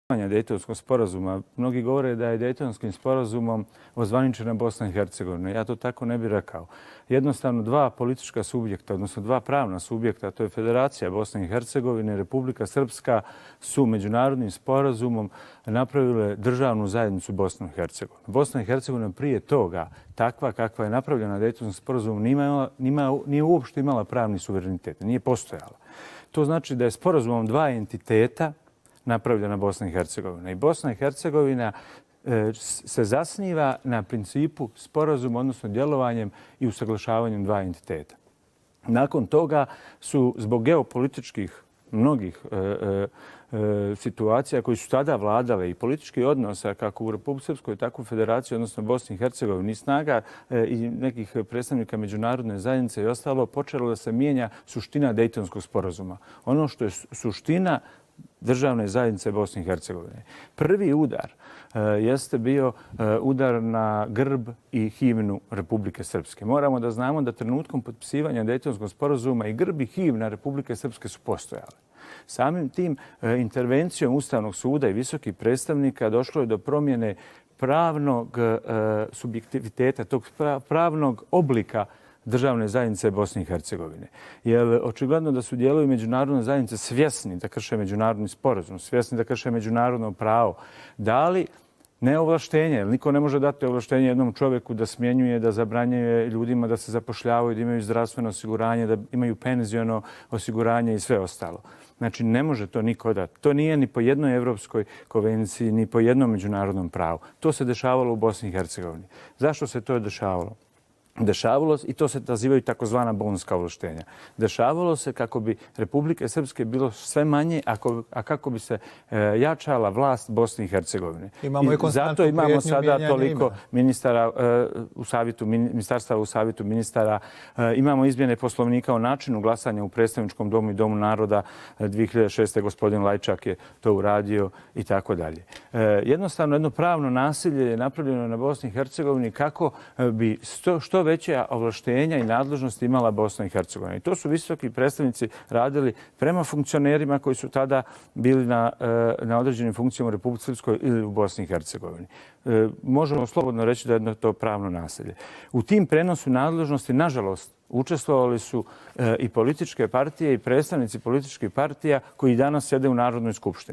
Dejtonskog sporazuma. Mnogi govore da je Dejtonskim sporazumom ozvaničena Bosna i Hercegovina. Ja to tako ne bih rekao. Jednostavno dva politička subjekta, odnosno dva pravna subjekta, to je Federacija Bosne i Hercegovine i Republika Srpska, su međunarodnim sporazumom napravile državnu zajednicu Bosnu i Hercegovinu. Bosna i Hercegovina prije toga, takva kakva je napravljena Dejtonskim sporazumom, nije uopšte imala pravni suverenitet, nije postojala. To znači da je sporazumom dva entiteta napravljena Bosna i Hercegovina. I Bosna i Hercegovina se zasniva na principu sporazuma, odnosno djelovanjem i usaglašavanjem dva entiteta. Nakon toga su zbog geopolitičkih mnogih situacija koji su tada vladale i političkih odnosa kako u Republici Srpskoj, tako u Federaciji, odnosno Bosni i Hercegovini, snaga i nekih predstavnika međunarodne zajednice i ostalo, počelo da se mijenja suština Dejtonskog sporazuma. Ono što je suština državne zajednice Bosne i Hercegovine. Prvi udar jeste bio udar na grb i himnu Republike Srpske. Moramo da znamo da trenutkom potpisivanja Dejtonskog sporazuma i grb i himna Republike Srpske su postojale. Samim tim intervencijom Ustavnog suda i visokih predstavnika došlo je do promjene pravnog subjektiviteta, tog pravnog oblika državne zajednice Bosne i Hercegovine. Jer očigledno da su dijelovi međunarodne zajednice svjesni da krše međunarodni sporazum, svjesni da krše međunarodno pravo, dali ne ovlaštenje, jer niko ne može dati ovlaštenje jednom čovjeku da smjenjuje, da zabranjuje ljudima da se zapošljavaju, da imaju zdravstveno osiguranje, da imaju penziono osiguranje i sve ostalo. Znači, ne može to niko dati. To nije ni po jednoj Evropskoj konvenciji, ni po jednom međunarodnom pravu. To se dešavalo u Bosni i Hercegovini. Zašto se to dešavalo? Dešavalo se, i to se nazivaju takozvana bonska ovlaštenja. Dešavalo se kako bi Republike Srpske bilo sve manje, a kako bi se jačala vlast Bosne i Hercegovine. Zato imamo sada toliko ministara u savjetu, ministarstava u savjetu ministara. Imamo izmjene poslovnika o načinu glasanja u predstavničkom domu i domu naroda. 2006. gospodin Lajčak je to uradio i tako dalje. Jednostavno, jedno pravno nasilje je napravljeno na Bosni i Hercegovini kako bi što veća ovlaštenja i nadležnosti imala Bosna i Hercegovina. I to su visoki predstavnici radili prema funkcionerima koji su tada bili na određenim funkcijama u Republici Srpskoj ili u Bosni i Hercegovini. Možemo slobodno reći da je to pravno nasilje. U tim prenosu nadležnosti, nažalost, učestvovali su i političke partije i predstavnici političkih partija koji danas sjede u Narodnoj skupštini.